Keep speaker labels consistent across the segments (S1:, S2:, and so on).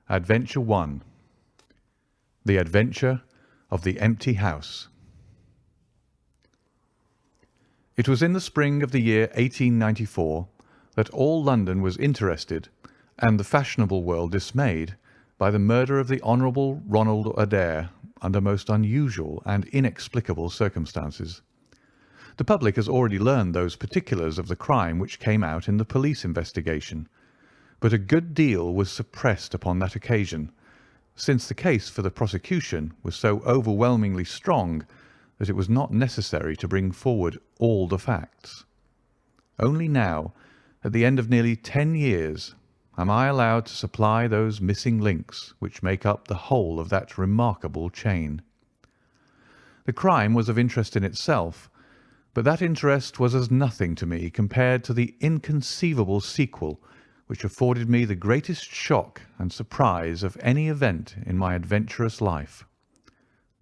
S1: Adventure 1. The Adventure of the Empty House. It was in the spring of the year 1894 that all London was interested, and the fashionable world dismayed, by the murder of the Honourable Ronald Adair under most unusual and inexplicable circumstances. The public has already learned those particulars of the crime which came out in the police investigation, but a good deal was suppressed upon that occasion, since the case for the prosecution was so overwhelmingly strong that it was not necessary to bring forward all the facts. Only now, at the end of nearly 10 years, am I allowed to supply those missing links which make up the whole of that remarkable chain. The crime was of interest in itself, but that interest was as nothing to me compared to the inconceivable sequel which afforded me the greatest shock and surprise of any event in my adventurous life.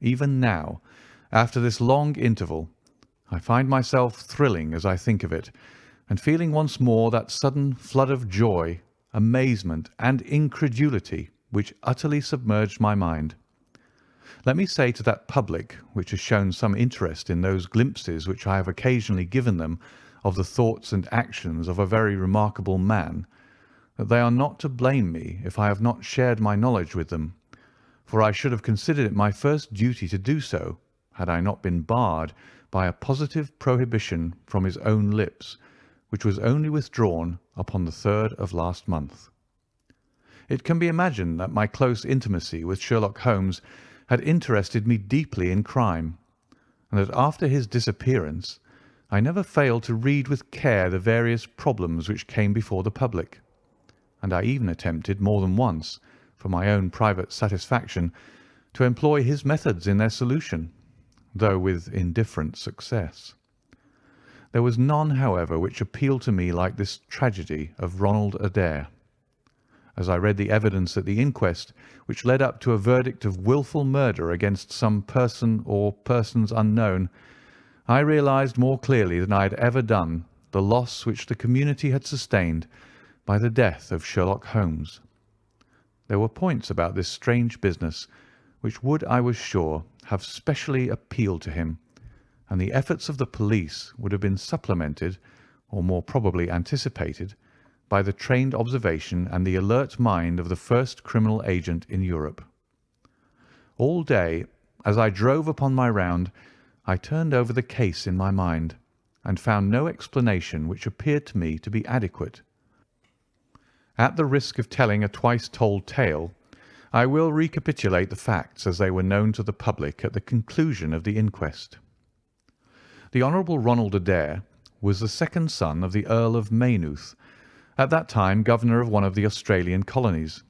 S1: Even now, after this long interval, I find myself thrilling as I think of it, and feeling once more that sudden flood of joy, amazement, and incredulity which utterly submerged my mind. Let me say to that public which has shown some interest in those glimpses which I have occasionally given them of the thoughts and actions of a very remarkable man, that they are not to blame me if I have not shared my knowledge with them, for I should have considered it my first duty to do so, had I not been barred by a positive prohibition from his own lips, which was only withdrawn upon the 3rd of last month. It can be imagined that my close intimacy with Sherlock Holmes had interested me deeply in crime, and that after his disappearance I never failed to read with care the various problems which came before the public, and I even attempted more than once, for my own private satisfaction, to employ his methods in their solution, though with indifferent success. There was none, however, which appealed to me like this tragedy of Ronald Adair. As I read the evidence at the inquest, which led up to a verdict of wilful murder against some person or persons unknown, I realized more clearly than I had ever done the loss which the community had sustained by the death of Sherlock Holmes. There were points about this strange business which would, I was sure, have specially appealed to him, and the efforts of the police would have been supplemented, or more probably anticipated, by the trained observation and the alert mind of the first criminal agent in Europe. All day, as I drove upon my round, I turned over the case in my mind, and found no explanation which appeared to me to be adequate. At the risk of telling a twice-told tale, I will recapitulate the facts as they were known to the public at the conclusion of the inquest. The Honourable Ronald Adair was the second son of the Earl of Maynooth, at that time governor of one of the Australian colonies.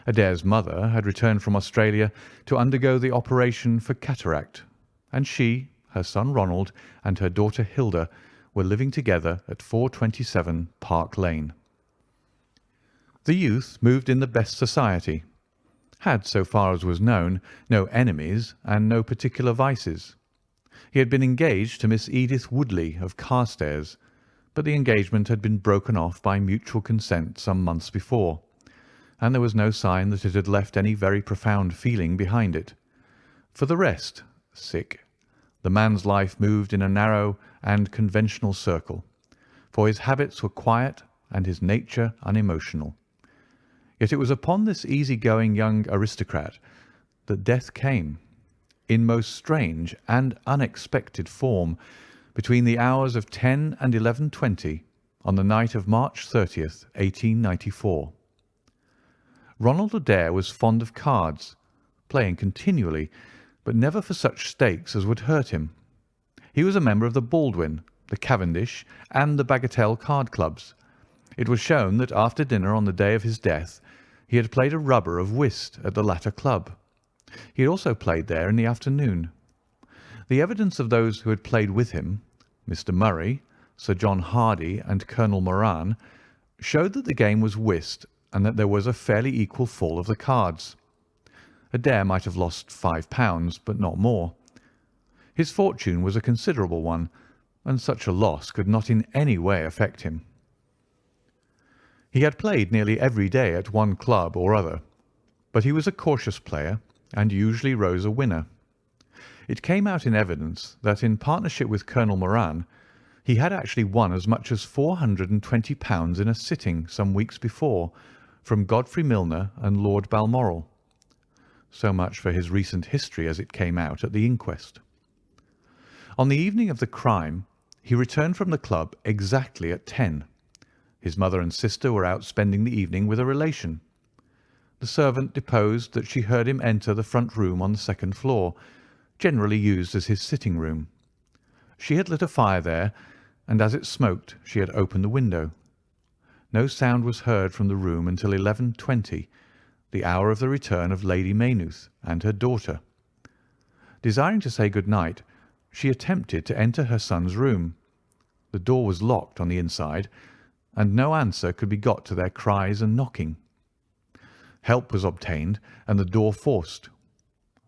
S1: Adair's mother had returned from Australia to undergo the operation for cataract, and she, her son Ronald, and her daughter Hilda were living together at 427 Park Lane. The youth moved in the best society, had, so far as was known, no enemies and no particular vices. He had been engaged to Miss Edith Woodley of Carstairs, but the engagement had been broken off by mutual consent some months before, and there was no sign that it had left any very profound feeling behind it. For the rest, the man's life moved in a narrow and conventional circle, for his habits were quiet and his nature unemotional. Yet it was upon this easy-going young aristocrat that death came, in most strange and unexpected form, between the hours of 10 and 11:20 on the night of March 30th, 1894. Ronald Adair was fond of cards, playing continually, but never for such stakes as would hurt him. He was a member of the Baldwin, the Cavendish, and the Bagatelle card clubs. It was shown that after dinner on the day of his death he had played a rubber of whist at the latter club. He had also played there in the afternoon. The evidence of those who had played with him, Mr. Murray, Sir John Hardy, and Colonel Moran, showed that the game was whist and that there was a fairly equal fall of the cards. Adair might have lost £5, but not more. His fortune was a considerable one, and such a loss could not in any way affect him. He had played nearly every day at one club or other, but he was a cautious player and usually rose a winner. It came out in evidence that in partnership with Colonel Moran, he had actually won as much as £420 in a sitting some weeks before from Godfrey Milner and Lord Balmoral. So much for his recent history as it came out at the inquest. On the evening of the crime, he returned from the club exactly at 10. His mother and sister were out spending the evening with a relation. The servant deposed that she heard him enter the front room on the second floor, generally used as his sitting room. She had lit a fire there, and as it smoked she had opened the window. No sound was heard from the room until 11:20, the hour of the return of Lady Maynooth and her daughter. Desiring to say good night, she attempted to enter her son's room. The door was locked on the inside, and no answer could be got to their cries and knocking. Help was obtained and the door forced.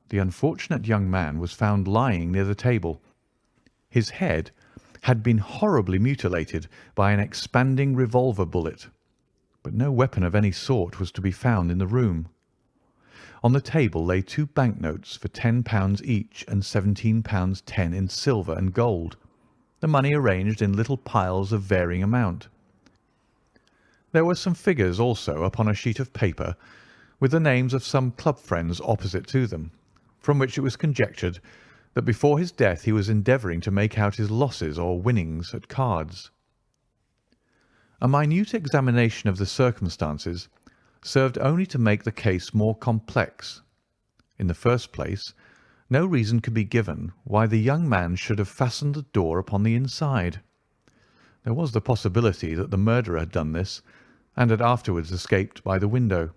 S1: The unfortunate young man was found lying near the table. His head had been horribly mutilated by an expanding revolver bullet, but no weapon of any sort was to be found in the room. On the table lay 2 banknotes for £10 each and £17 10 in silver and gold, the money arranged in little piles of varying amount. There were some figures also upon a sheet of paper, with the names of some club friends opposite to them, from which it was conjectured that before his death he was endeavouring to make out his losses or winnings at cards. A minute examination of the circumstances served only to make the case more complex. In the first place, no reason could be given why the young man should have fastened the door upon the inside. There was the possibility that the murderer had done this and had afterwards escaped by the window.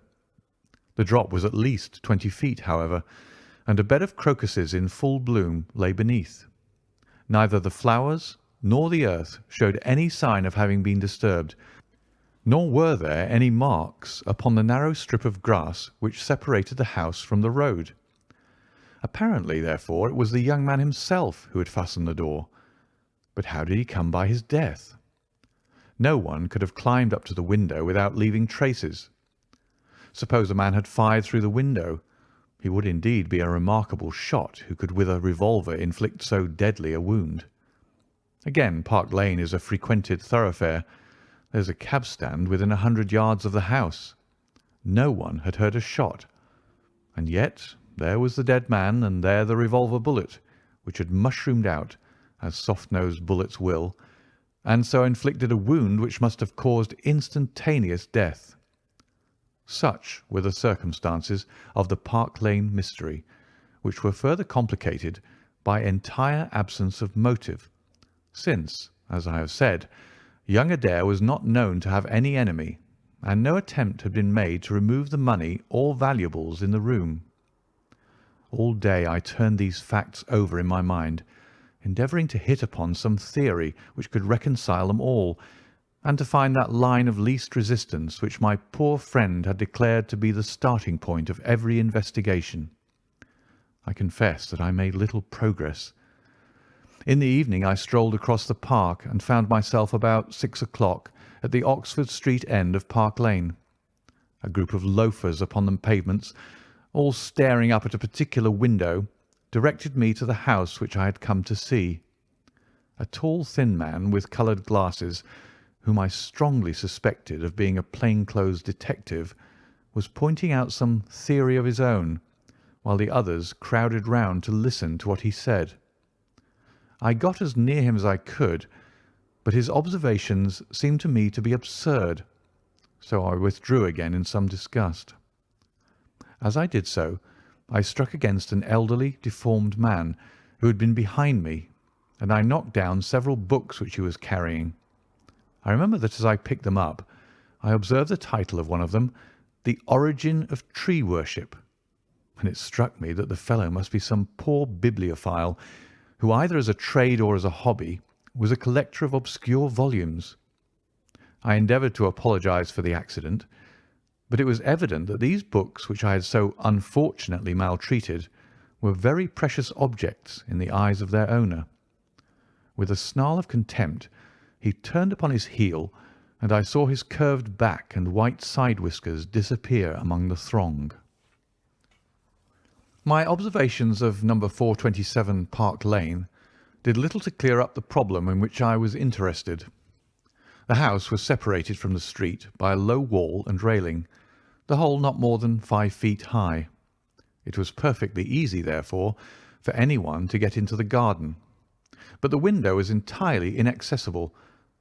S1: The drop was at least 20 feet, however, and a bed of crocuses in full bloom lay beneath. Neither the flowers nor the earth showed any sign of having been disturbed, nor were there any marks upon the narrow strip of grass which separated the house from the road. Apparently, therefore, it was the young man himself who had fastened the door. But how did he come by his death? No one could have climbed up to the window without leaving traces. Suppose a man had fired through the window, he would indeed be a remarkable shot who could with a revolver inflict so deadly a wound. Again, Park Lane is a frequented thoroughfare. There's a cab stand within 100 yards of the house. No one had heard a shot. And yet there was the dead man, and there the revolver bullet, which had mushroomed out, as soft-nosed bullets will, and so inflicted a wound which must have caused instantaneous death. Such were the circumstances of the Park Lane mystery, which were further complicated by entire absence of motive, since, as I have said, young Adair was not known to have any enemy, and no attempt had been made to remove the money or valuables in the room. All day I turned these facts over in my mind, endeavouring to hit upon some theory which could reconcile them all, and to find that line of least resistance which my poor friend had declared to be the starting point of every investigation. I confess that I made little progress. In the evening I strolled across the park and found myself about 6 o'clock at the Oxford Street end of Park Lane. A group of loafers upon the pavements, all staring up at a particular window, directed me to the house which I had come to see. A tall, thin man with coloured glasses, whom I strongly suspected of being a plain-clothes detective, was pointing out some theory of his own, while the others crowded round to listen to what he said. I got as near him as I could, but his observations seemed to me to be absurd, so I withdrew again in some disgust. As I did so, I struck against an elderly, deformed man who had been behind me, and I knocked down several books which he was carrying. I remember that as I picked them up, I observed the title of one of them, The Origin of Tree Worship, and it struck me that the fellow must be some poor bibliophile who, either as a trade or as a hobby, was a collector of obscure volumes. I endeavoured to apologize for the accident, but it was evident that these books which I had so unfortunately maltreated were very precious objects in the eyes of their owner. With a snarl of contempt, he turned upon his heel, and I saw his curved back and white side whiskers disappear among the throng. My observations of number 427 Park Lane did little to clear up the problem in which I was interested. The house was separated from the street by a low wall and railing, the whole not more than 5 feet high. It was perfectly easy, therefore, for anyone to get into the garden, but the window was entirely inaccessible,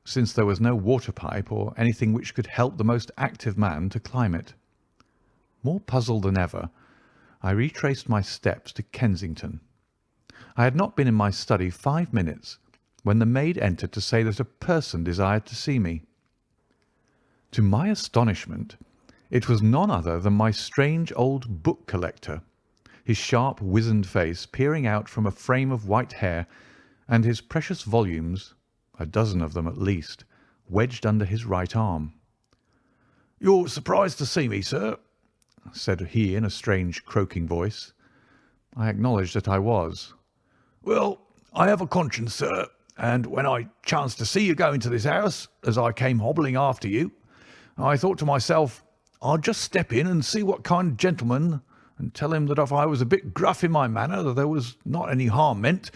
S1: since there was no water pipe or anything which could help the most active man to climb it. More puzzled than ever, I retraced my steps to Kensington. I had not been in my study 5 minutes when the maid entered to say that a person desired to see me. To my astonishment, it was none other than my strange old book collector, his sharp, wizened face peering out from a frame of white hair, and his precious volumes, a dozen of them at least, wedged under his right arm. "You're surprised to see me, sir?" said he in a strange, croaking voice. I acknowledged that I was. "Well, I have a conscience, sir, and when I chanced to see you go into this house, as I came hobbling after you, I thought to myself, I'll just step in and see what kind of gentleman, and tell him that if I was a bit gruff in my manner, that there was not any harm meant,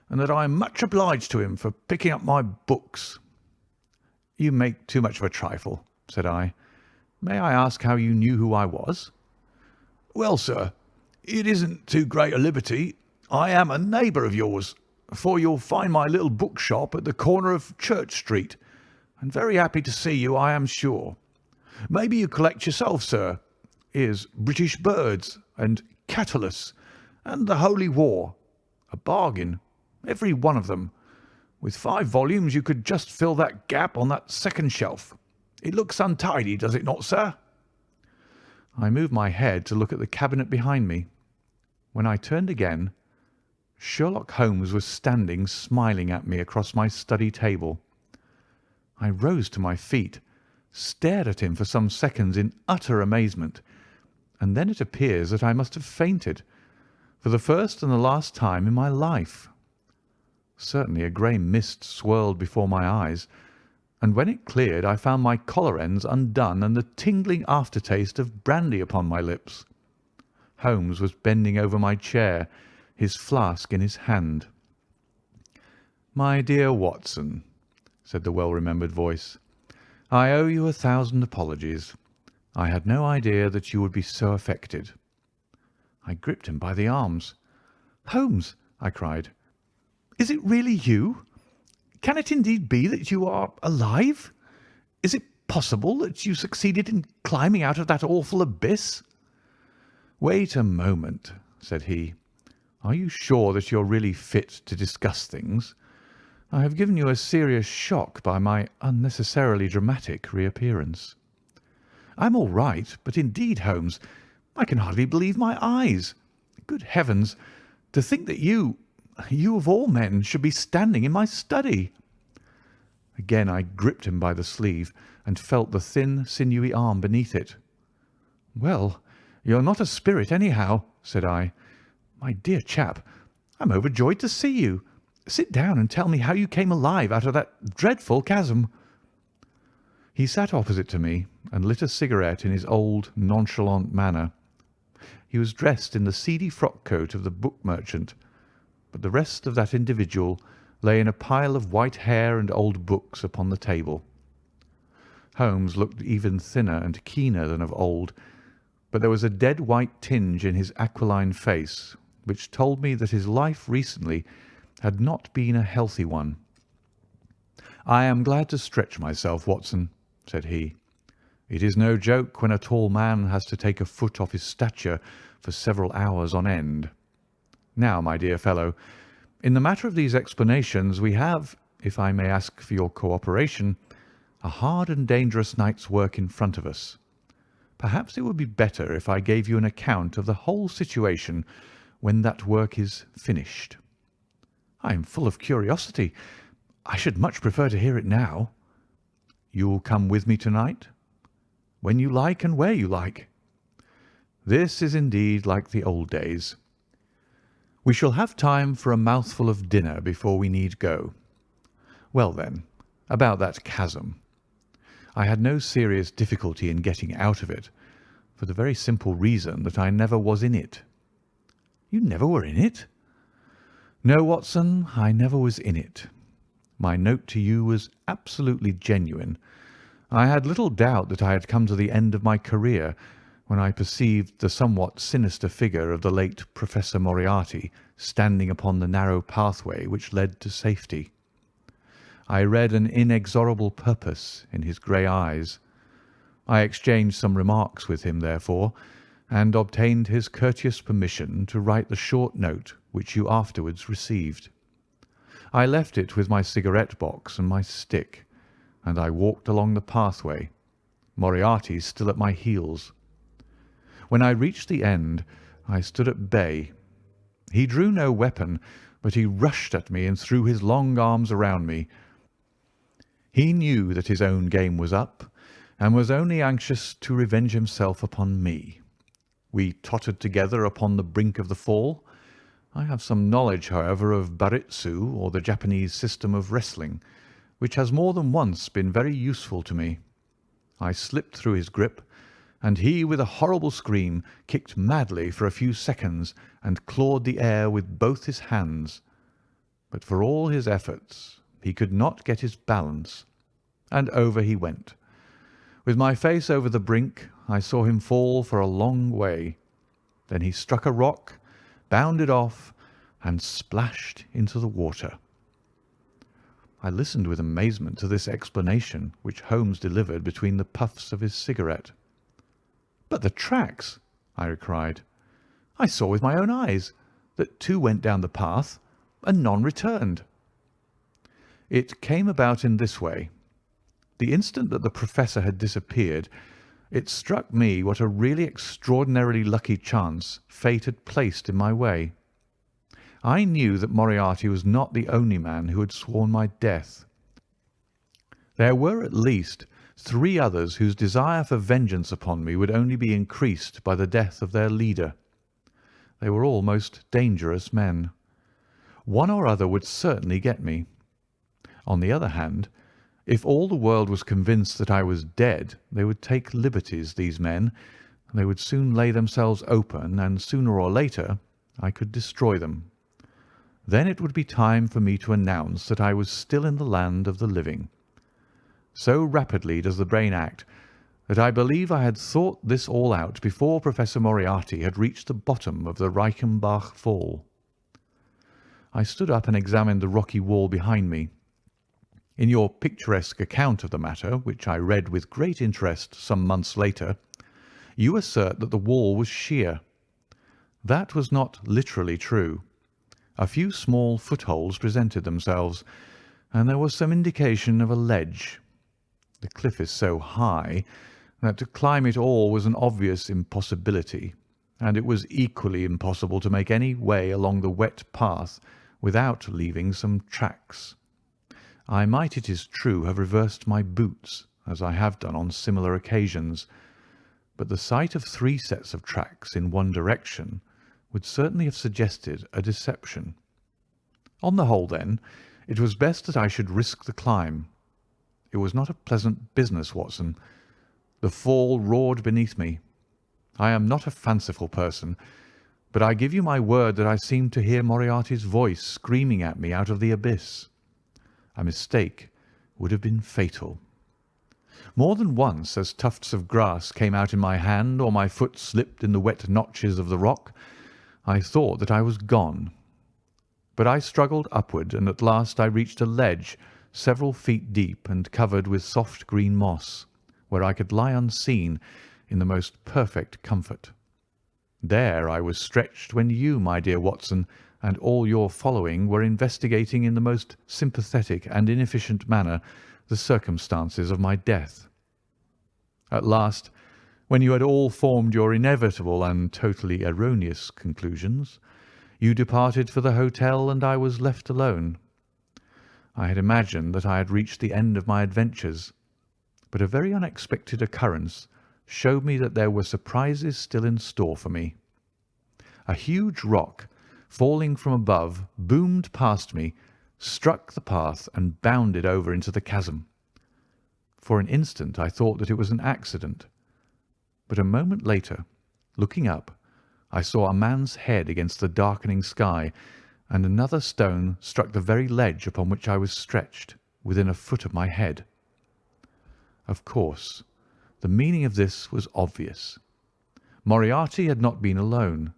S1: and that I am much obliged to him for picking up my books." "You make too much of a trifle," said I. "May I ask how you knew who I was?" "Well, sir, it isn't too great a liberty. I am a neighbour of yours, for you'll find my little bookshop at the corner of Church Street, and very happy to see you, I am sure. Maybe you collect yourself, sir. Here's British Birds, and Catullus, and the Holy War. A bargain, every one of them. With 5 volumes you could just fill that gap on that second shelf. It looks untidy, does it not, sir?" I moved my head to look at the cabinet behind me. When I turned again, Sherlock Holmes was standing smiling at me across my study table. I rose to my feet, stared at him for some seconds in utter amazement, and then it appears that I must have fainted, for the first and the last time in my life. Certainly a grey mist swirled before my eyes, and when it cleared I found my collar ends undone and the tingling aftertaste of brandy upon my lips. Holmes was bending over my chair, his flask in his hand. "My dear Watson," said the well-remembered voice, "I owe you 1,000 apologies. I had no idea that you would be so affected." I gripped him by the arms. "Holmes," I cried, "is it really you? Can it indeed be that you are alive? Is it possible that you succeeded in climbing out of that awful abyss?" "Wait a moment," said he. "Are you sure that you're really fit to discuss things? I have given you a serious shock by my unnecessarily dramatic reappearance." "I'm all right, but indeed, Holmes, I can hardly believe my eyes. Good heavens, to think that you of all men, should be standing in my study." Again I gripped him by the sleeve and felt the thin, sinewy arm beneath it. "Well, you're not a spirit, anyhow," said I. "My dear chap, I'm overjoyed to see you. Sit down and tell me how you came alive out of that dreadful chasm." He sat opposite to me and lit a cigarette in his old, nonchalant manner. He was dressed in the seedy frock-coat of the book merchant, but the rest of that individual lay in a pile of white hair and old books upon the table. Holmes looked even thinner and keener than of old, but there was a dead white tinge in his aquiline face which told me that his life recently had not been a healthy one. "I am glad to stretch myself, Watson," said he. "It is no joke when a tall man has to take a foot off his stature for several hours on end. Now, my dear fellow, in the matter of these explanations we have, if I may ask for your cooperation, a hard and dangerous night's work in front of us. Perhaps it would be better if I gave you an account of the whole situation when that work is finished." "I am full of curiosity. I should much prefer to hear it now." "You'll come with me tonight?" "When you like and where you like." "This is indeed like the old days. We shall have time for a mouthful of dinner before we need go. Well then, about that chasm. I had no serious difficulty in getting out of it, for the very simple reason that I never was in it." You never were in it?" "No, Watson, I never was in it. My note to you was absolutely genuine. I had little doubt that I had come to the end of my career when I perceived the somewhat sinister figure of the late Professor Moriarty standing upon the narrow pathway which led to safety. I read an inexorable purpose in his grey eyes. I exchanged some remarks with him, therefore, and obtained his courteous permission to write the short note which you afterwards received. I left it with my cigarette box and my stick, and I walked along the pathway, Moriarty still at my heels. When I reached the end, I stood at bay. He drew no weapon, but he rushed at me and threw his long arms around me. He knew that his own game was up, and was only anxious to revenge himself upon me. We tottered together upon the brink of the fall. I have some knowledge, however, of baritsu, or the Japanese system of wrestling, which has more than once been very useful to me. I slipped through his grip, and he, with a horrible scream, kicked madly for a few seconds and clawed the air with both his hands. But for all his efforts, he could not get his balance, and over he went. With my face over the brink, I saw him fall for a long way. Then he struck a rock, bounded off, and splashed into the water. I listened with amazement to this explanation which Holmes delivered between the puffs of his cigarette. "But the tracks!" I cried. "I saw with my own eyes that two went down the path and none returned." "It came about in this way. The instant that the Professor had disappeared, it struck me what a really extraordinarily lucky chance fate had placed in my way. I knew that Moriarty was not the only man who had sworn my death. There were at least 3 others whose desire for vengeance upon me would only be increased by the death of their leader. They were all most dangerous men. One or other would certainly get me. On the other hand, if all the world was convinced that I was dead, they would take liberties, these men. They would soon lay themselves open, and sooner or later I could destroy them. Then it would be time for me to announce that I was still in the land of the living. So rapidly does the brain act that I believe I had thought this all out before Professor Moriarty had reached the bottom of the Reichenbach Fall. I stood up and examined the rocky wall behind me. In your picturesque account of the matter, which I read with great interest some months later, you assert that the wall was sheer. That was not literally true. A few small footholds presented themselves, and there was some indication of a ledge. The cliff is so high that to climb it all was an obvious impossibility, and it was equally impossible to make any way along the wet path without leaving some tracks. I might, it is true, have reversed my boots, as I have done on similar occasions, but the sight of 3 sets of tracks in one direction would certainly have suggested a deception. On the whole, then, it was best that I should risk the climb. It was not a pleasant business, Watson. The fall roared beneath me. I am not a fanciful person, but I give you my word that I seemed to hear Moriarty's voice screaming at me out of the abyss. A mistake would have been fatal. More than once, as tufts of grass came out in my hand or my foot slipped in the wet notches of the rock, I thought that I was gone. But I struggled upward, and at last I reached a ledge several feet deep and covered with soft green moss, where I could lie unseen in the most perfect comfort. There I was stretched when you, my dear Watson, and all your following were investigating in the most sympathetic and inefficient manner the circumstances of my death. At last, when you had all formed your inevitable and totally erroneous conclusions, you departed for the hotel and I was left alone. I had imagined that I had reached the end of my adventures, but a very unexpected occurrence showed me that there were surprises still in store for me. A huge rock, falling from above, boomed past me, struck the path and bounded over into the chasm. For an instant I thought that it was an accident, but a moment later, looking up, I saw a man's head against the darkening sky, and another stone struck the very ledge upon which I was stretched, within a foot of my head. Of course, the meaning of this was obvious. Moriarty had not been alone.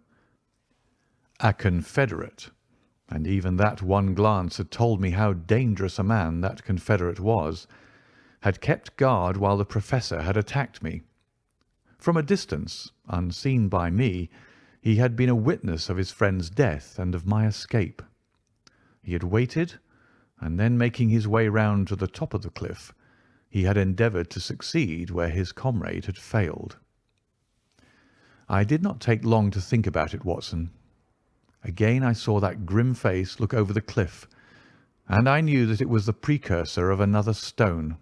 S1: A confederate, and even that one glance had told me how dangerous a man that confederate was, had kept guard while the Professor had attacked me. From a distance, unseen by me, he had been a witness of his friend's death and of my escape. He had waited, and then making his way round to the top of the cliff, he had endeavoured to succeed where his comrade had failed. I did not take long to think about it, Watson. Again I saw that grim face look over the cliff, and I knew that it was the precursor of another stone.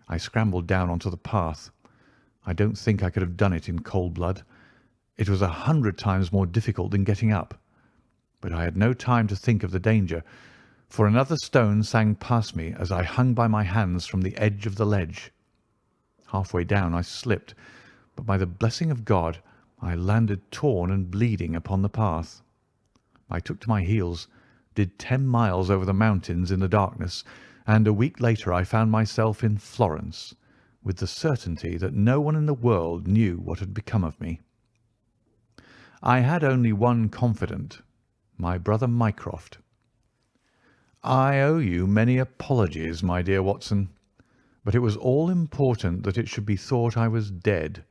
S1: I scrambled down onto the path. I don't think I could have done it in cold blood. It was 100 times more difficult than getting up. But I had no time to think of the danger, for another stone sang past me as I hung by my hands from the edge of the ledge. Halfway down I slipped, but by the blessing of God I landed torn and bleeding upon the path. I took to my heels, did 10 miles over the mountains in the darkness, and a week later I found myself in Florence, with the certainty that no one in the world knew what had become of me. I had only one confidant, my brother Mycroft. I owe you many apologies, my dear Watson, but it was all important that it should be thought I was dead,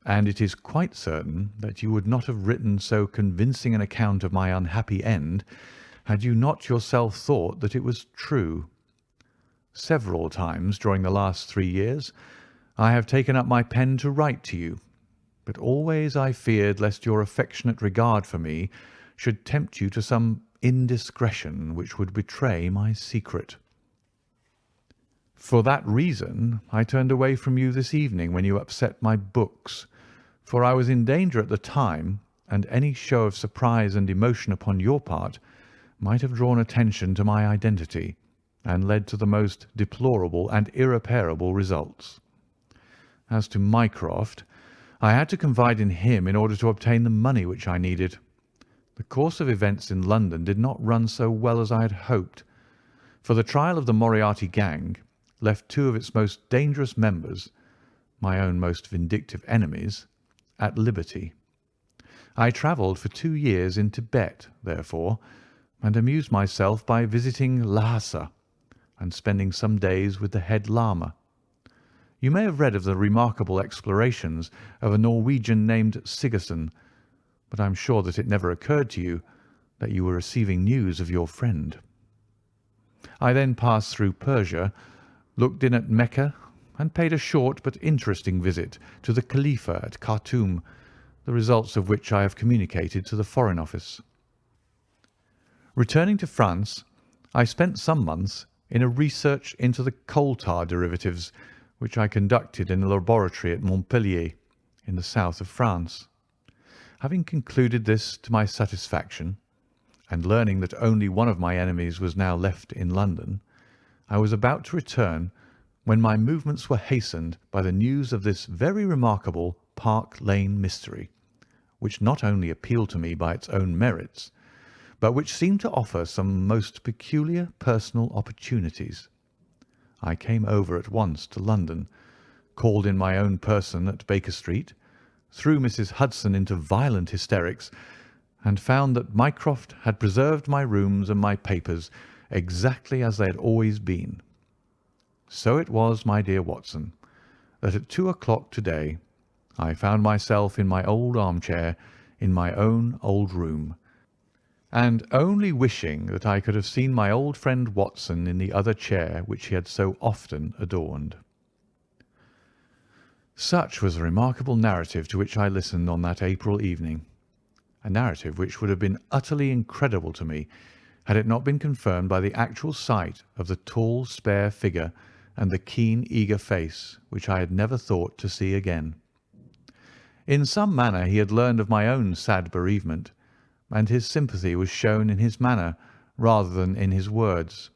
S1: and it is quite certain that you would not have written so convincing an account of my unhappy end had you not yourself thought that it was true. Several times during the last 3 years I have taken up my pen to write to you, but always I feared lest your affectionate regard for me should tempt you to some indiscretion which would betray my secret. For that reason I turned away from you this evening when you upset my books, for I was in danger at the time, and any show of surprise and emotion upon your part might have drawn attention to my identity and led to the most deplorable and irreparable results. As to Mycroft, I had to confide in him in order to obtain the money which I needed. The course of events in London did not run so well as I had hoped, for the trial of the Moriarty gang left 2 of its most dangerous members, my own most vindictive enemies, at liberty. I travelled for 2 years in Tibet, therefore, and amused myself by visiting Lhasa and spending some days with the head lama. You may have read of the remarkable explorations of a Norwegian named Sigerson, but I am sure that it never occurred to you that you were receiving news of your friend. I then passed through Persia, looked in at Mecca, and paid a short but interesting visit to the Khalifa at Khartoum, the results of which I have communicated to the Foreign Office. Returning to France, I spent some months in a research into the coal tar derivatives, which I conducted in a laboratory at Montpellier, in the south of France. Having concluded this to my satisfaction, and learning that only one of my enemies was now left in London, I was about to return when my movements were hastened by the news of this very remarkable Park Lane mystery, which not only appealed to me by its own merits, but which seemed to offer some most peculiar personal opportunities. I came over at once to London, called in my own person at Baker Street, threw Mrs. Hudson into violent hysterics, and found that Mycroft had preserved my rooms and my papers exactly as they had always been. So it was, my dear Watson, that at 2 o'clock today I found myself in my old armchair in my own old room, and only wishing that I could have seen my old friend Watson in the other chair which he had so often adorned. Such was the remarkable narrative to which I listened on that April evening, a narrative which would have been utterly incredible to me had it not been confirmed by the actual sight of the tall, spare figure and the keen, eager face which I had never thought to see again. In some manner he had learned of my own sad bereavement, and his sympathy was shown in his manner rather than in his words.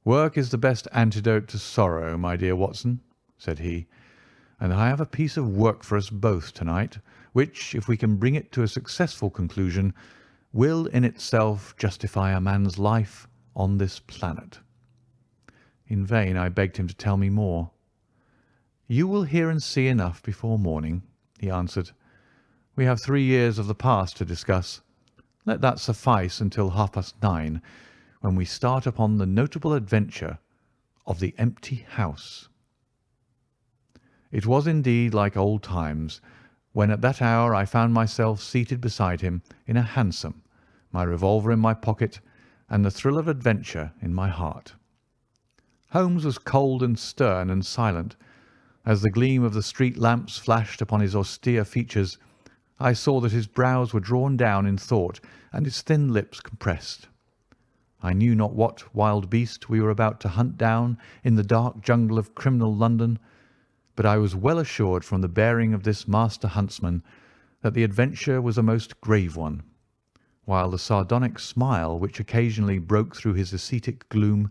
S1: "Work is the best antidote to sorrow, my dear Watson," said he, "and I have a piece of work for us both to-night, which, if we can bring it to a successful conclusion, will in itself justify a man's life on this planet. In vain I begged him to tell me more. "You will hear and see enough before morning," he answered. "We have 3 years of the past to discuss. Let that suffice until 9:30, when we start upon the notable adventure of the empty house." It was indeed like old times, when at that hour I found myself seated beside him in a hansom, my revolver in my pocket, and the thrill of adventure in my heart. Holmes was cold and stern and silent. As the gleam of the street lamps flashed upon his austere features, I saw that his brows were drawn down in thought and his thin lips compressed. I knew not what wild beast we were about to hunt down in the dark jungle of criminal London, but I was well assured from the bearing of this master huntsman that the adventure was a most grave one, while the sardonic smile which occasionally broke through his ascetic gloom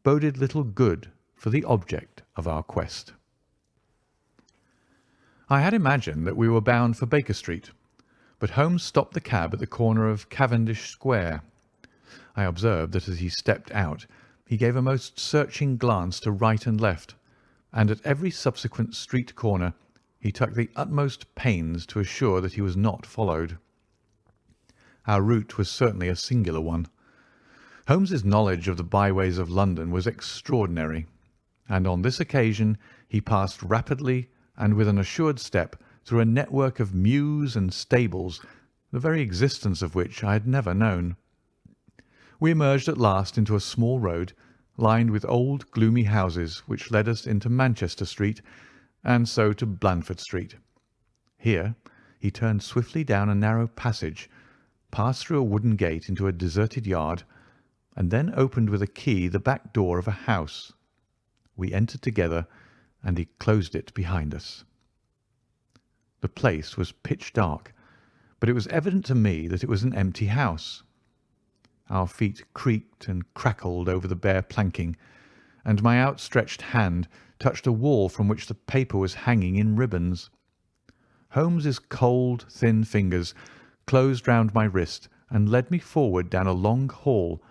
S1: boded little good for the object of our quest. I had imagined that we were bound for Baker Street, but Holmes stopped the cab at the corner of Cavendish Square. I observed that as he stepped out he gave a most searching glance to right and left, and at every subsequent street corner he took the utmost pains to assure that he was not followed. Our route was certainly a singular one. Holmes's knowledge of the byways of London was extraordinary, and on this occasion he passed rapidly and with an assured step through a network of mews and stables, the very existence of which I had never known. We emerged at last into a small road, lined with old gloomy houses, which led us into Manchester Street, and so to Blandford Street. Here he turned swiftly down a narrow passage, passed through a wooden gate into a deserted yard, and then opened with a key the back door of a house. We entered together, and he closed it behind us. The place was pitch dark, but it was evident to me that it was an empty house. Our feet creaked and crackled over the bare planking, and my outstretched hand touched a wall from which the paper was hanging in ribbons. Holmes's cold, thin fingers closed round my wrist and led me forward down a long hall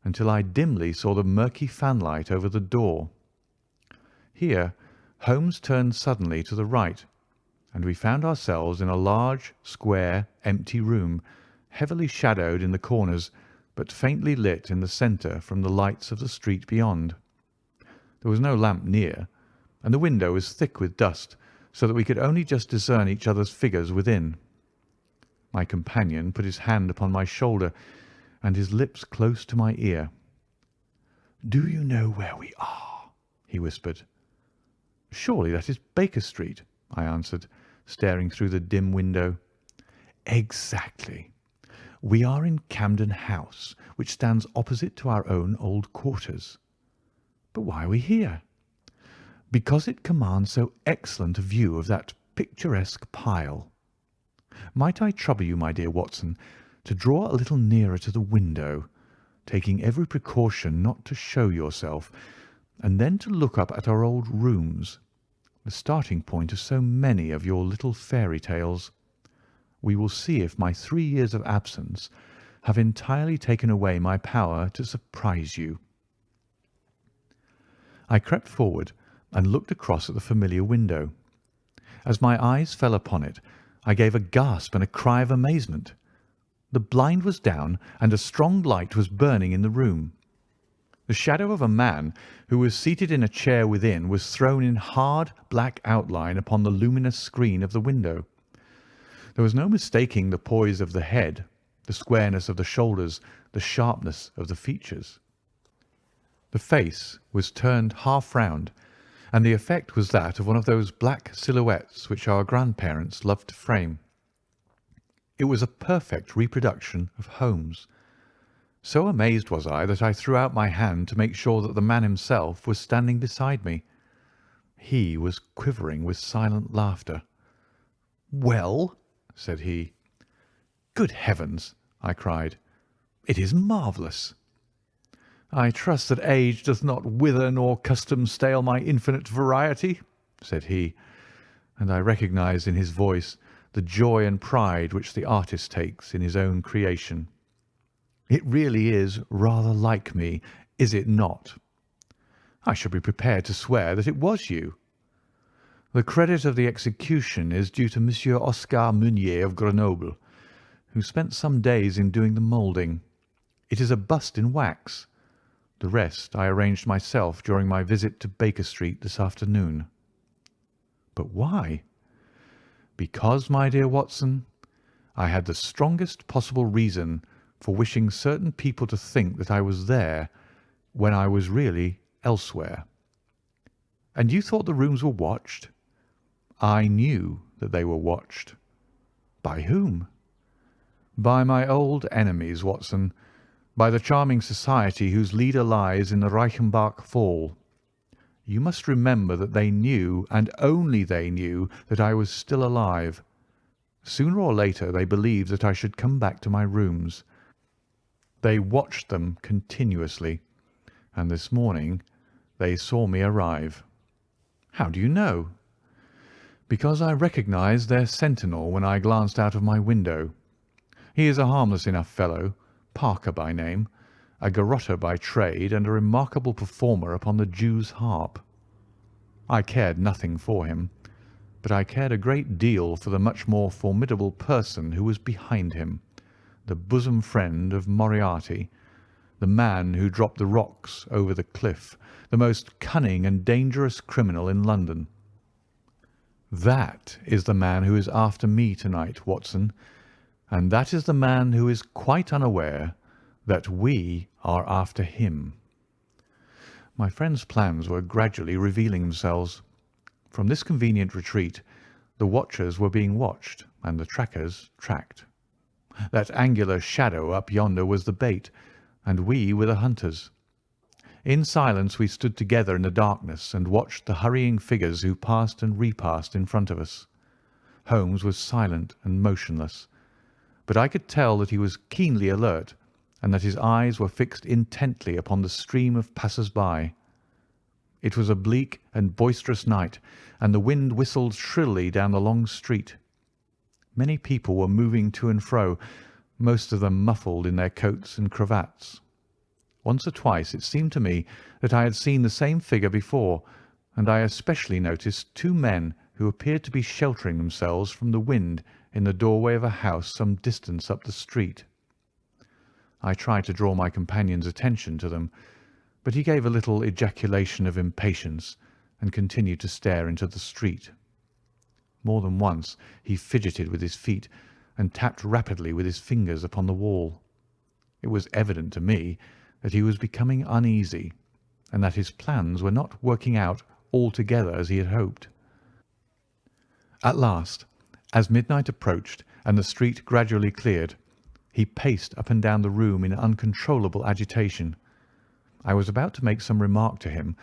S1: until I dimly saw the murky fanlight over the door. Here Holmes turned suddenly to the right, and we found ourselves in a large, square, empty room, heavily shadowed in the corners, but faintly lit in the centre from the lights of the street beyond. There was no lamp near, and the window was thick with dust, so that we could only just discern each other's figures within. My companion put his hand upon my shoulder, and his lips close to my ear. "Do you know where we are?" he whispered. "Surely that is Baker Street," I answered, staring through the dim window. "Exactly. We are in Camden House, which stands opposite to our own old quarters." "But why are we here?" "Because it commands so excellent a view of that picturesque pile. Might I trouble you, my dear Watson, to draw a little nearer to the window, taking every precaution not to show yourself, and then to look up at our old rooms, the starting point of so many of your little fairy tales. We will see if my 3 years of absence have entirely taken away my power to surprise you." I crept forward and looked across at the familiar window. As my eyes fell upon it, I gave a gasp and a cry of amazement. The blind was down, and a strong light was burning in the room. The shadow of a man who was seated in a chair within was thrown in hard black outline upon the luminous screen of the window. There was no mistaking the poise of the head, the squareness of the shoulders, the sharpness of the features. The face was turned half round, and the effect was that of one of those black silhouettes which our grandparents loved to frame. It was a perfect reproduction of Holmes. So amazed was I that I threw out my hand to make sure that the man himself was standing beside me. He was quivering with silent laughter. "Well?" said he. "Good heavens!" I cried. "It is marvellous." "I trust that age doth not wither nor custom stale my infinite variety," said he, and I recognised in his voice the joy and pride which the artist takes in his own creation. It really is rather like me, is it not? I should be prepared to swear that it was you. The credit of the execution is due to Monsieur Oscar Meunier of Grenoble, who spent some days in doing the moulding. It is a bust in wax. The rest I arranged myself during my visit to Baker Street this afternoon. But why? Because, my dear Watson, I had the strongest possible reason for wishing certain people to think that I was there when I was really elsewhere. And you thought the rooms were watched? I knew that they were watched. By whom? By my old enemies, Watson, by the charming society whose leader lies in the Reichenbach Fall. You must remember that they knew, and only they knew, that I was still alive. Sooner or later they believed that I should come back to my rooms. They watched them continuously, and this morning they saw me arrive. How do you know? Because I recognized their sentinel when I glanced out of my window. He is a harmless enough fellow, Parker by name, a garrotter by trade, and a remarkable performer upon the Jew's harp. I cared nothing for him, but I cared a great deal for the much more formidable person who was behind him, the bosom friend of Moriarty, the man who dropped the rocks over the cliff, the most cunning and dangerous criminal in London. That is the man who is after me tonight, Watson, and that is the man who is quite unaware that we are after him. My friend's plans were gradually revealing themselves. From this convenient retreat, the watchers were being watched and the trackers tracked. That angular shadow up yonder was the bait, and we were the hunters. In silence we stood together in the darkness and watched the hurrying figures who passed and repassed in front of us. Holmes was silent and motionless, but I could tell that he was keenly alert and that his eyes were fixed intently upon the stream of passers-by. It was a bleak and boisterous night, and the wind whistled shrilly down the long street. Many people were moving to and fro, most of them muffled in their coats and cravats. Once or twice it seemed to me that I had seen the same figure before, and I especially noticed two men who appeared to be sheltering themselves from the wind in the doorway of a house some distance up the street. I tried to draw my companion's attention to them, but he gave a little ejaculation of impatience and continued to stare into the street. More than once he fidgeted with his feet and tapped rapidly with his fingers upon the wall. It was evident to me that he was becoming uneasy, and that his plans were not working out altogether as he had hoped. At last, as midnight approached and the street gradually cleared, he paced up and down the room in uncontrollable agitation. I was about to make some remark to him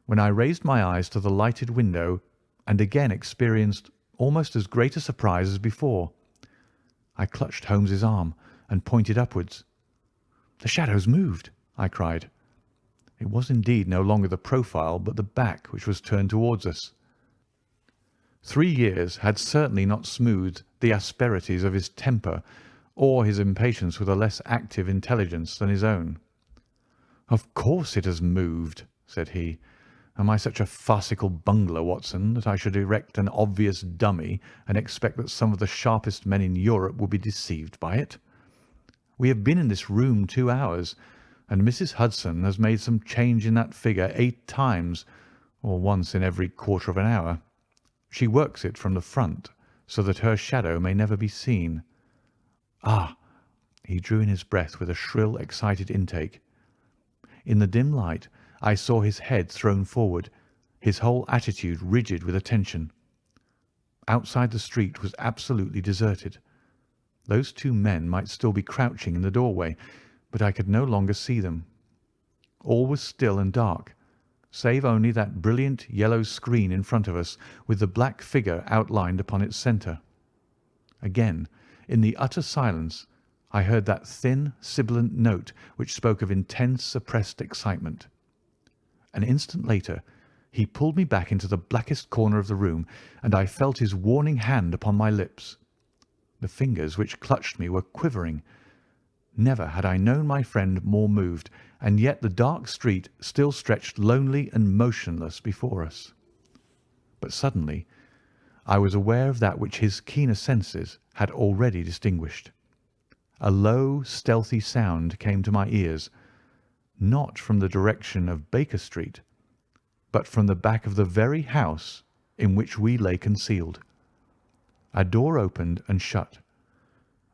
S1: when I raised my eyes to the lighted window and again experienced almost as great a surprise as before. I clutched Holmes's arm and pointed upwards. "The shadows moved," I cried. It was indeed no longer the profile but the back which was turned towards us. 3 years had certainly not smoothed the asperities of his temper or his impatience with a less active intelligence than his own. "Of course it has moved," said he. "Am I such a farcical bungler, Watson, that I should erect an obvious dummy and expect that some of the sharpest men in Europe would be deceived by it? We have been in this room 2 hours, and Mrs. Hudson has made some change in that figure 8 times, or once in every quarter of an hour. She works it from the front, so that her shadow may never be seen. Ah!" He drew in his breath with a shrill, excited intake. In the dim light I saw his head thrown forward, his whole attitude rigid with attention. Outside the street was absolutely deserted. Those 2 men might still be crouching in the doorway, but I could no longer see them. All was still and dark, save only that brilliant yellow screen in front of us, with the black figure outlined upon its centre. Again, in the utter silence, I heard that thin, sibilant note which spoke of intense, suppressed excitement. An instant later he pulled me back into the blackest corner of the room, and I felt his warning hand upon my lips. The fingers which clutched me were quivering. Never had I known my friend more moved, and yet the dark street still stretched lonely and motionless before us. But suddenly I was aware of that which his keener senses had already distinguished. A low, stealthy sound came to my ears, not from the direction of Baker Street, but from the back of the very house in which we lay concealed. A door opened and shut.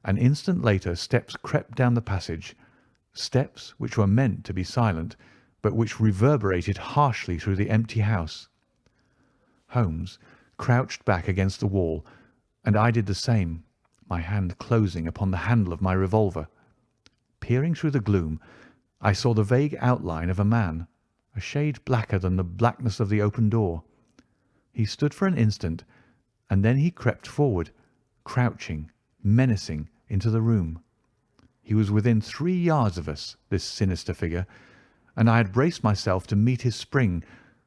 S1: An instant later steps crept down the passage, steps which were meant to be silent, but which reverberated harshly through the empty house. Holmes crouched back against the wall, and I did the same, my hand closing upon the handle of my revolver. Peering through the gloom, I saw the vague outline of a man, a shade blacker than the blackness of the open door. He stood for an instant, and then he crept forward, crouching, menacing, into the room. He was within 3 yards of us, this sinister figure, and I had braced myself to meet his spring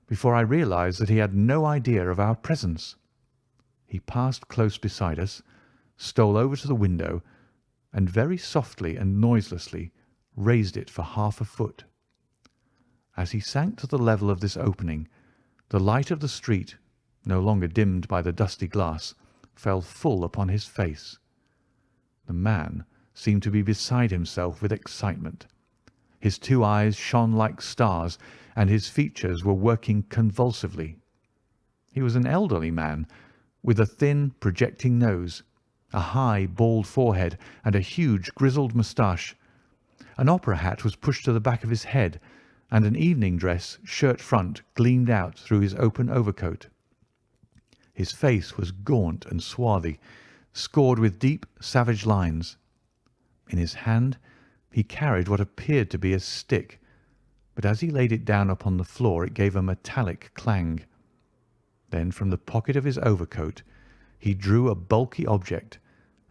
S1: before I realized that he had no idea of our presence. He passed close beside us, stole over to the window, and very softly and noiselessly raised it for half a foot. As he sank to the level of this opening, the light of the street, no longer dimmed by the dusty glass, fell full upon his face. The man seemed to be beside himself with excitement. His 2 eyes shone like stars, and his features were working convulsively. He was an elderly man, with a thin, projecting nose, a high, bald forehead, and a huge, grizzled moustache. An opera hat was pushed to the back of his head, and an evening dress shirt front gleamed out through his open overcoat. His face was gaunt and swarthy, scored with deep, savage lines. In his hand he carried what appeared to be a stick, but as he laid it down upon the floor it gave a metallic clang. Then from the pocket of his overcoat he drew a bulky object,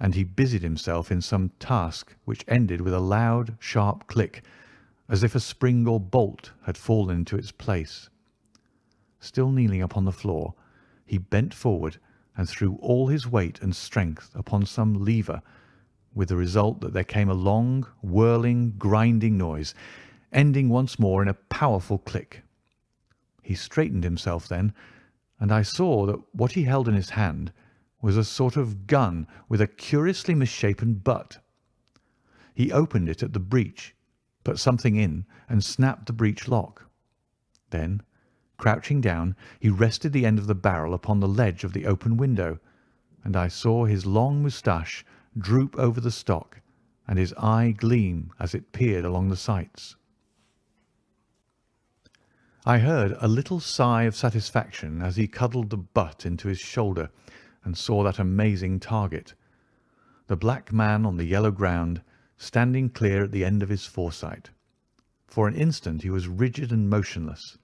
S1: and he busied himself in some task which ended with a loud, sharp click, as if a spring or bolt had fallen into its place. Still kneeling upon the floor, he bent forward and threw all his weight and strength upon some lever, with the result that there came a long, whirling, grinding noise, ending once more in a powerful click. He straightened himself then, and I saw that what he held in his hand was a sort of gun with a curiously misshapen butt. He opened it at the breech, put something in, and snapped the breech lock. Then, crouching down, he rested the end of the barrel upon the ledge of the open window, and I saw his long moustache droop over the stock, and his eye gleam as it peered along the sights. I heard a little sigh of satisfaction as he cuddled the butt into his shoulder and saw that amazing target, the black man on the yellow ground, standing clear at the end of his foresight. For an instant he was rigid and motionless.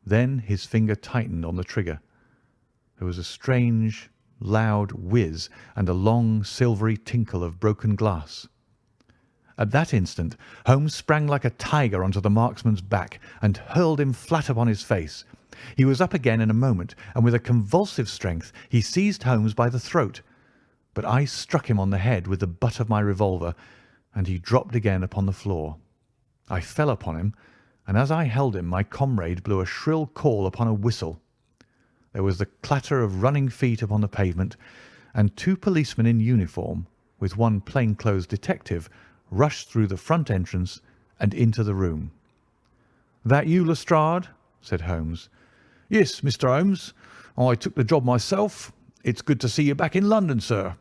S1: Then his finger tightened on the trigger. There was a strange, loud whiz and a long, silvery tinkle of broken glass. At that instant Holmes sprang like a tiger onto the marksman's back and hurled him flat upon his face. He was up again in a moment, and with a convulsive strength he seized Holmes by the throat. But I struck him on the head with the butt of my revolver, and he dropped again upon the floor. I fell upon him, and as I held him my comrade blew a shrill call upon a whistle. There was the clatter of running feet upon the pavement, and 2 policemen in uniform, with one plain-clothes detective, rushed through the front entrance and into the room. "That you, Lestrade?" said Holmes. "Yes, Mr. Holmes. I took the job myself. It's good to see you back in London, sir."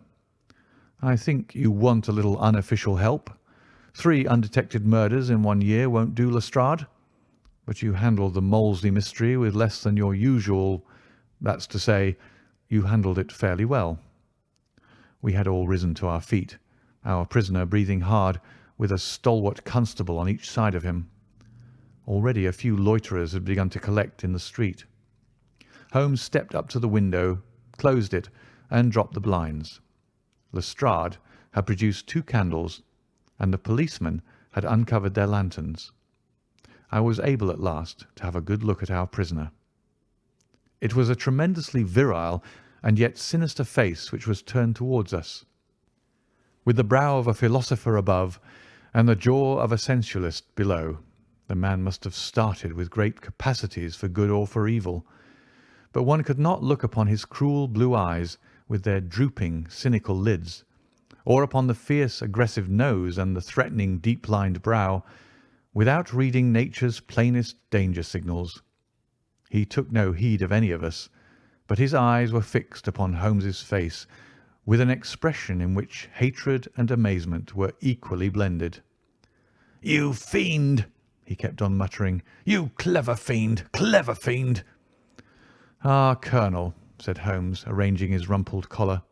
S1: "I think you want a little unofficial help. 3 undetected murders in 1 year won't do, Lestrade. But you handled the Molesley mystery with less than your usual— that's to say, you handled it fairly well." We had all risen to our feet, our prisoner breathing hard, with a stalwart constable on each side of him. Already a few loiterers had begun to collect in the street. Holmes stepped up to the window, closed it, and dropped the blinds. Lestrade had produced 2 candles, and the policemen had uncovered their lanterns. I was able at last to have a good look at our prisoner. It was a tremendously virile and yet sinister face which was turned towards us. with the brow of a philosopher above and the jaw of a sensualist below. The man must have started with great capacities for good or for evil, but one could not look upon his cruel blue eyes with their drooping, cynical lids, or upon the fierce, aggressive nose and the threatening, deep-lined brow, without reading nature's plainest danger signals. He took no heed of any of us, but his eyes were fixed upon Holmes's face with an expression in which hatred and amazement were equally blended. "You fiend!" he kept on muttering. "You clever fiend! Clever fiend!" "Ah, Colonel," said Holmes, arranging his rumpled collar.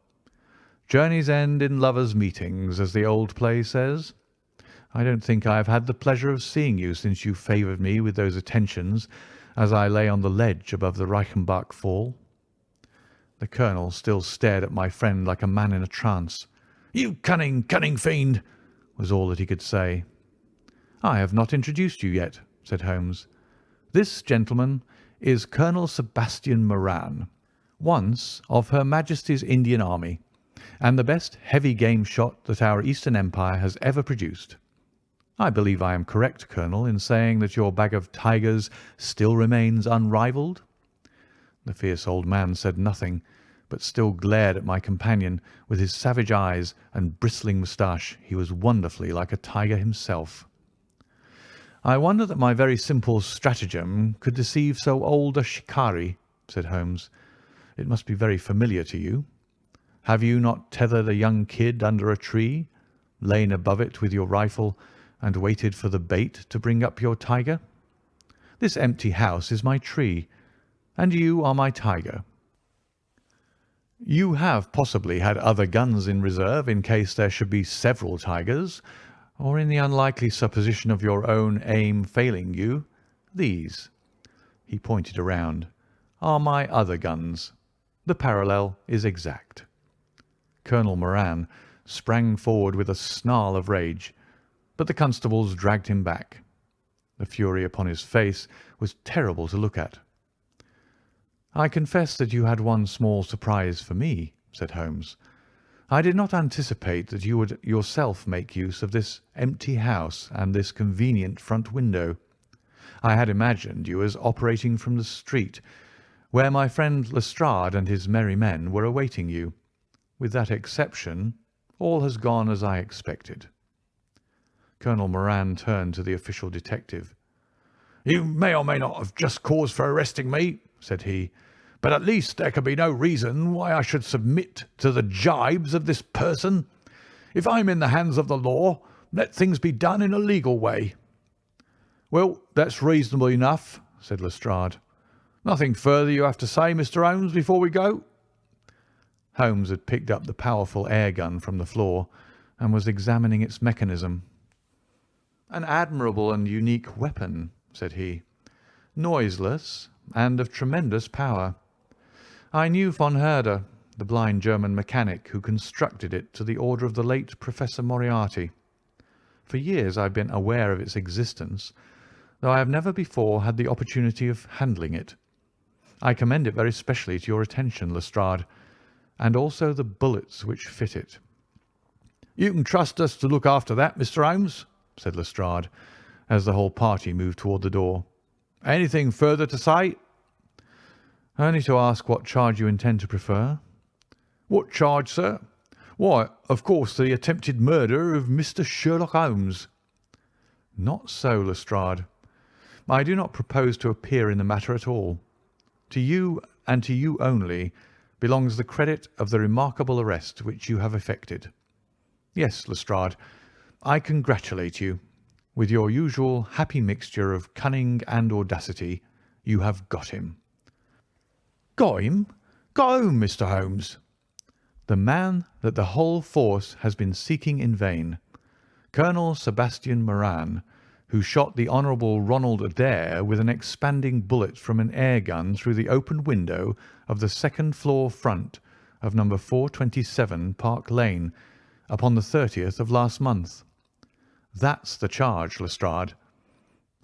S1: "Journeys end in lovers' meetings, as the old play says. I don't think I have had the pleasure of seeing you since you favoured me with those attentions as I lay on the ledge above the Reichenbach Fall." The colonel still stared at my friend like a man in a trance. "You cunning, cunning fiend!" was all that he could say. "I have not introduced you yet," said Holmes. "This gentleman is Colonel Sebastian Moran, once of Her Majesty's Indian Army, and the best heavy game shot that our Eastern Empire has ever produced. I believe I am correct, Colonel, in saying that your bag of tigers still remains unrivalled?" The fierce old man said nothing, but still glared at my companion with his savage eyes and bristling moustache. He was wonderfully like a tiger himself. "I wonder that my very simple stratagem could deceive so old a shikari," said Holmes. "It must be very familiar to you. Have you not tethered a young kid under a tree, lain above it with your rifle, and waited for the bait to bring up your tiger? This empty house is my tree, and you are my tiger. You have possibly had other guns in reserve in case there should be several tigers, or in the unlikely supposition of your own aim failing you. These," he pointed around, "are my other guns. The parallel is exact." Colonel Moran sprang forward with a snarl of rage, but the constables dragged him back. The fury upon his face was terrible to look at. "I confess that you had one small surprise for me," said Holmes. "I did not anticipate that you would yourself make use of this empty house and this convenient front window. I had imagined you as operating from the street, where my friend Lestrade and his merry men were awaiting you. With that exception, all has gone as I expected." Colonel Moran turned to the official detective. "You may or may not have just cause for arresting me," said he, "but at least there can be no reason why I should submit to the gibes of this person. If I'm in the hands of the law, let things be done in a legal way." "Well, that's reasonable enough," said Lestrade. "Nothing further you have to say, Mr. Holmes, before we go?" Holmes had picked up the powerful air gun from the floor and was examining its mechanism. "An admirable and unique weapon," said he. "Noiseless and of tremendous power. I knew von Herder, the blind German mechanic who constructed it to the order of the late Professor Moriarty. For years I have been aware of its existence, though I have never before had the opportunity of handling it. I commend it very specially to your attention, Lestrade, and also the bullets which fit it." "You can trust us to look after that, Mr. Holmes," said Lestrade, as the whole party moved toward the door. "Anything further to say?" "Only to ask what charge you intend to prefer." "What charge, sir?" "Why, of course, the attempted murder of Mr. Sherlock Holmes." "Not so, Lestrade. I do not propose to appear in the matter at all. To you, and to you only, belongs the credit of the remarkable arrest which you have effected. Yes, Lestrade, I congratulate you. With your usual happy mixture of cunning and audacity, you have got him." "Got him? Got whom, Mr. Holmes?" "The man that the whole force has been seeking in vain. Colonel Sebastian Moran, who shot the Honourable Ronald Adair with an expanding bullet from an air gun through the open window of the second-floor front of No. 427 Park Lane upon the 30th of last month. That's the charge, Lestrade.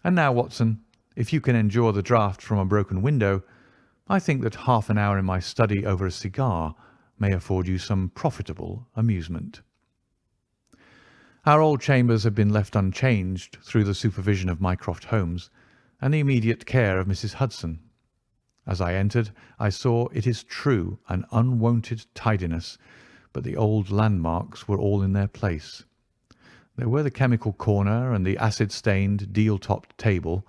S1: And now, Watson, if you can endure the draught from a broken window, I think that half an hour in my study over a cigar may afford you some profitable amusement." Our old chambers had been left unchanged through the supervision of Mycroft Holmes and the immediate care of Mrs. Hudson. As I entered, I saw, it is true, an unwonted tidiness, but the old landmarks were all in their place. There were the chemical corner and the acid-stained, deal-topped table.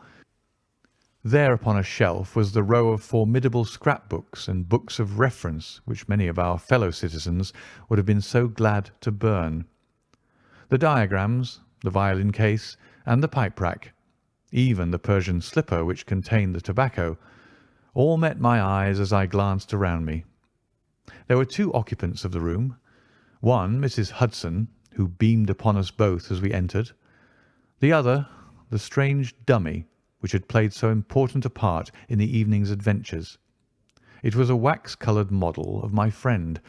S1: There upon a shelf was the row of formidable scrap-books and books of reference which many of our fellow citizens would have been so glad to burn. The diagrams, the violin case, and the pipe rack, even the Persian slipper which contained the tobacco, all met my eyes as I glanced around me. There were two occupants of the room, one Mrs. Hudson, who beamed upon us both as we entered, the other the strange dummy which had played so important a part in the evening's adventures. It was a wax-coloured model of my friend,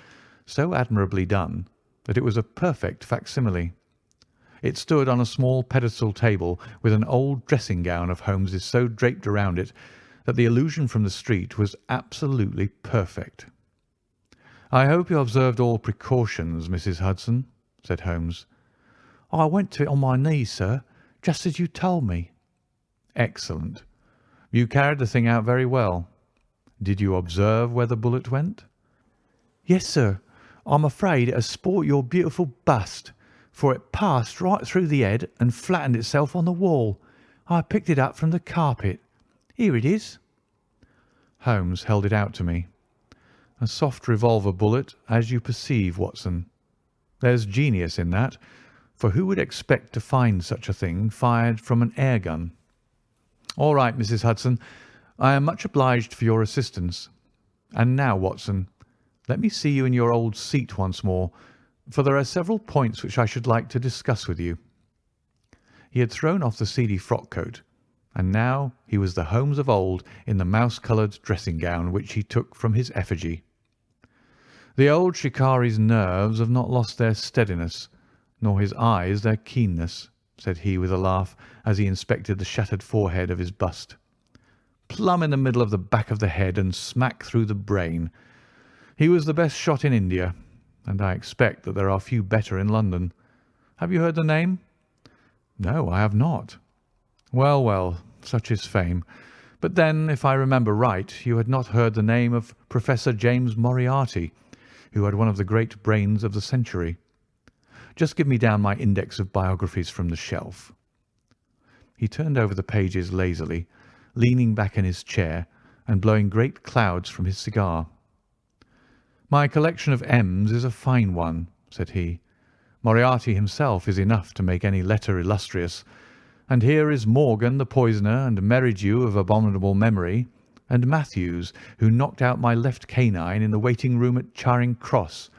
S1: so admirably done that it was a perfect facsimile. It stood on a small pedestal table with an old dressing-gown of Holmes's so draped around it that the illusion from the street was absolutely perfect. "I hope you observed all precautions, Mrs. Hudson," said Holmes. "I went to it on my knees, sir, just as you told me." "Excellent. You carried the thing out very well. Did you observe where the bullet went?" "Yes, sir. I'm afraid it has spoilt your beautiful bust, for it passed right through the head and flattened itself on the wall. I picked it up from the carpet. Here it is." Holmes held it out to me. "A soft revolver bullet, as you perceive, Watson. There's genius in that, for who would expect to find such a thing fired from an air gun? All right, Mrs. Hudson, I am much obliged for your assistance. And now, Watson, let me see you in your old seat once more, for there are several points which I should like to discuss with you." He had thrown off the seedy frock-coat, and now he was the Holmes of old in the mouse-coloured dressing-gown which he took from his effigy. "The old shikari's nerves have not lost their steadiness, nor his eyes their keenness," said he with a laugh as he inspected the shattered forehead of his bust. "Plumb in the middle of the back of the head and smack through the brain. He was the best shot in India, and I expect that there are few better in London. Have you heard the name?" "No, I have not." "Well, well, such is fame. But then, if I remember right, you had not heard the name of Professor James Moriarty, who had one of the great brains of the century. Just give me down my index of biographies from the shelf." He turned over the pages lazily, leaning back in his chair and blowing great clouds from his cigar. "My collection of M's is a fine one," said he. "Moriarty himself is enough to make any letter illustrious. And here is Morgan the poisoner, and Merridew of abominable memory, and Matthews, who knocked out my left canine in the waiting-room at Charing Cross,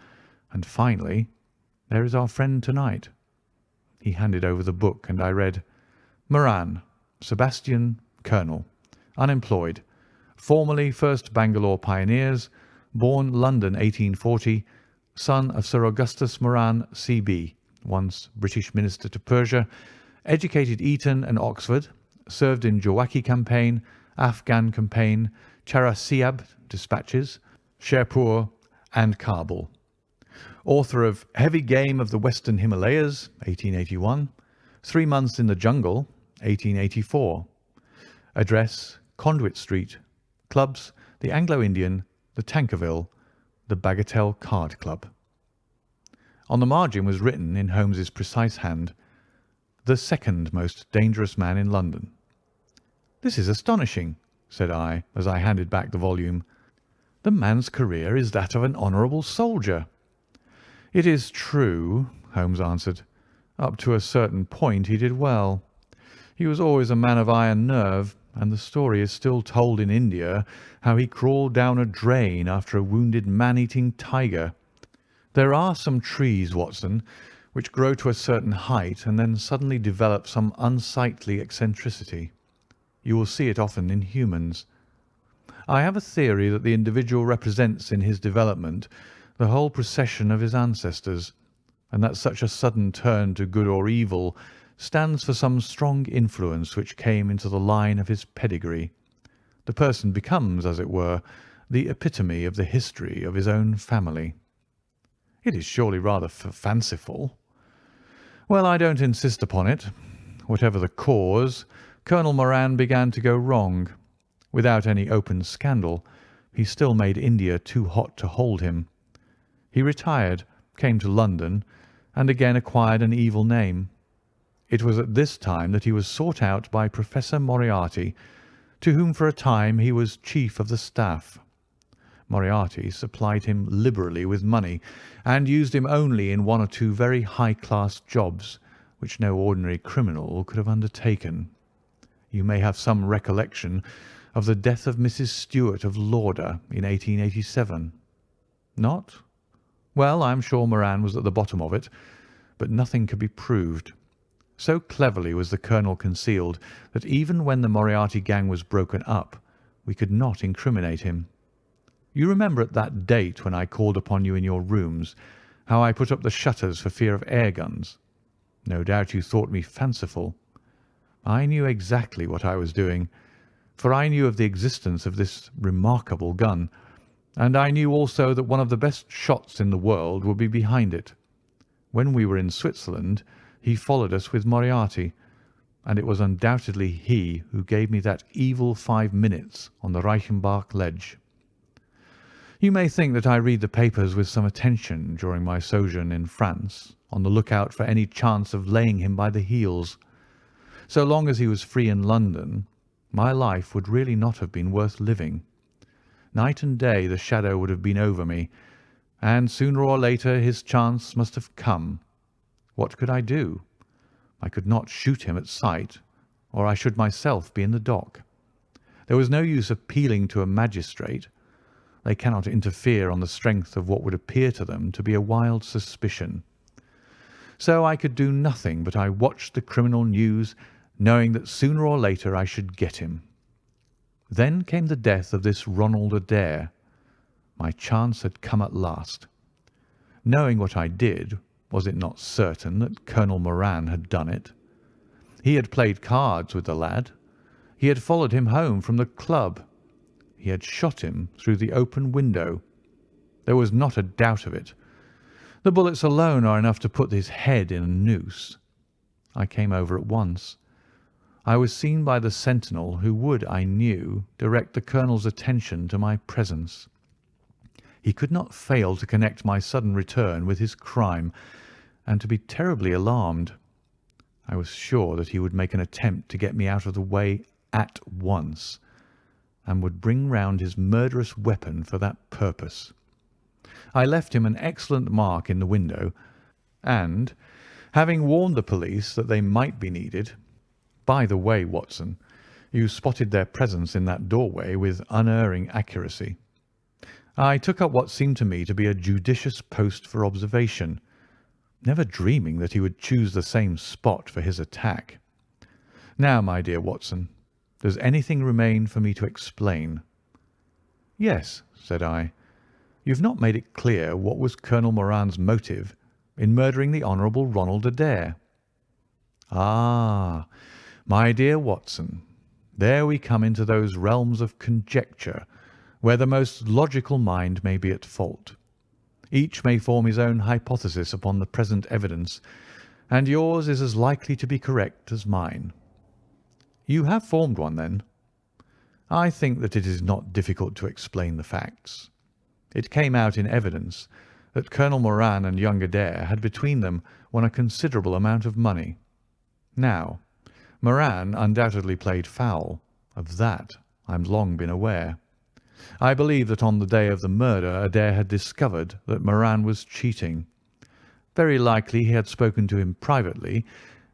S1: and finally, there is our friend tonight." He handed over the book, and I read, "Moran, Sebastian, Colonel, unemployed, formerly 1st Bangalore Pioneers, born London 1840, son of Sir Augustus Moran, C.B., once British Minister to Persia, educated Eton and Oxford, served in Jawaki campaign, Afghan campaign, Charasiab dispatches, Sherpur, and Kabul. Author of Heavy Game of the Western Himalayas, 1881, 3 Months in the Jungle, 1884. Address, Conduit Street. Clubs, the Anglo-Indian, the Tankerville, the Bagatelle Card Club." On the margin was written, in Holmes's precise hand, "The second most dangerous man in London." "This is astonishing," said I, as I handed back the volume. "The man's career is that of an honourable soldier." "It is true," Holmes answered. "Up to a certain point he did well. He was always a man of iron nerve, and the story is still told in India how he crawled down a drain after a wounded man-eating tiger. There are some trees, Watson, which grow to a certain height and then suddenly develop some unsightly eccentricity. You will see it often in humans. I have a theory that the individual represents in his development the whole procession of his ancestors, and that such a sudden turn to good or evil stands for some strong influence which came into the line of his pedigree. The person becomes, as it were, the epitome of the history of his own family." "It is surely rather fanciful." Well, I don't insist upon it. Whatever the cause, Colonel Moran began to go wrong. Without any open scandal, he still made India too hot to hold him. He retired, came to London, and again acquired an evil name. It was at this time that he was sought out by Professor Moriarty, to whom for a time he was chief of the staff. Moriarty supplied him liberally with money, and used him only in one or two very high-class jobs, which no ordinary criminal could have undertaken. You may have some recollection of the death of Mrs. Stewart of Lauder in 1887. Not? Well, I am sure Moran was at the bottom of it, but nothing could be proved. So cleverly was the colonel concealed that even when the Moriarty gang was broken up, we could not incriminate him. You remember at that date when I called upon you in your rooms, how I put up the shutters for fear of air guns? No doubt you thought me fanciful. I knew exactly what I was doing, for I knew of the existence of this remarkable gun, and I knew also that one of the best shots in the world would be behind it. When we were in Switzerland, he followed us with Moriarty, and it was undoubtedly he who gave me that evil 5 minutes on the Reichenbach ledge. You may think that I read the papers with some attention during my sojourn in France, on the lookout for any chance of laying him by the heels. So long as he was free in London, my life would really not have been worth living. Night and day the shadow would have been over me, and sooner or later his chance must have come. What could I do? I could not shoot him at sight, or I should myself be in the dock. There was no use appealing to a magistrate. They cannot interfere on the strength of what would appear to them to be a wild suspicion. So I could do nothing but I watched the criminal news, knowing that sooner or later I should get him. Then came the death of this Ronald Adair. My chance had come at last. Knowing what I did, was it not certain that Colonel Moran had done it? He had played cards with the lad. He had followed him home from the club. He had shot him through the open window. There was not a doubt of it. The bullets alone are enough to put his head in a noose. I came over at once. I was seen by the sentinel who would, I knew, direct the colonel's attention to my presence. He could not fail to connect my sudden return with his crime, and to be terribly alarmed. I was sure that he would make an attempt to get me out of the way at once, and would bring round his murderous weapon for that purpose. I left him an excellent mark in the window, and, having warned the police that they might be needed— by the way, Watson, you spotted their presence in that doorway with unerring accuracy— I took up what seemed to me to be a judicious post for observation, never dreaming that he would choose the same spot for his attack. Now, my dear Watson, does anything remain for me to explain? Yes, said I. You've not made it clear what was Colonel Moran's motive in murdering the Honourable Ronald Adair. Ah, my dear Watson, there we come into those realms of conjecture where the most logical mind may be at fault. Each may form his own hypothesis upon the present evidence, and yours is as likely to be correct as mine. You have formed one, then? I think that it is not difficult to explain the facts. It came out in evidence that Colonel Moran and young Adair had between them won a considerable amount of money. Now, Moran undoubtedly played foul. Of that I'm long been aware. I believe that on the day of the murder Adair had discovered that Moran was cheating. Very likely he had spoken to him privately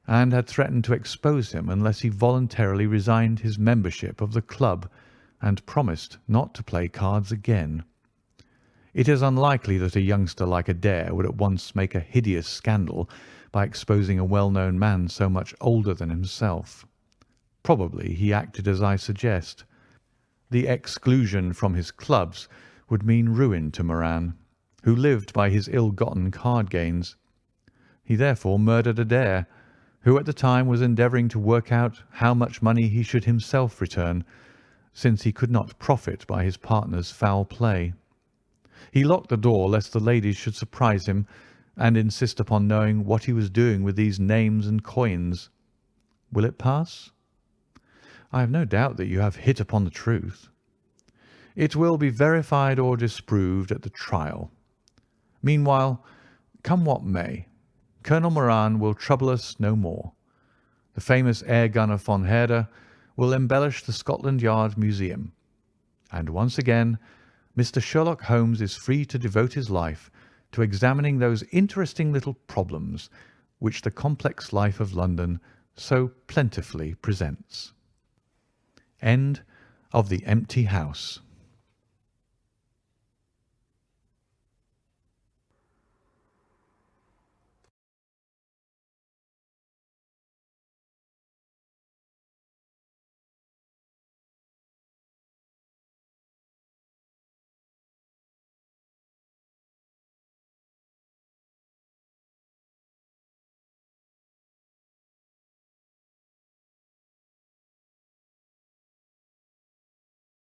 S1: and had threatened to expose him unless he voluntarily resigned his membership of the club and promised not to play cards again. It is unlikely that a youngster like Adair would at once make a hideous scandal by exposing a well-known man so much older than himself. Probably he acted as I suggest. The exclusion from his clubs would mean ruin to Moran, who lived by his ill-gotten card gains. He therefore murdered Adair, who at the time was endeavouring to work out how much money he should himself return, since he could not profit by his partner's foul play. He locked the door lest the ladies should surprise him, and insist upon knowing what he was doing with these names and coins. Will it pass? I have no doubt that you have hit upon the truth. It will be verified or disproved at the trial. Meanwhile, come what may, Colonel Moran will trouble us no more. The famous air gunner von Herder will embellish the Scotland Yard Museum. And once again, Mr. Sherlock Holmes is free to devote his life to examining those interesting little problems which the complex life of London so plentifully presents. End of The Empty House.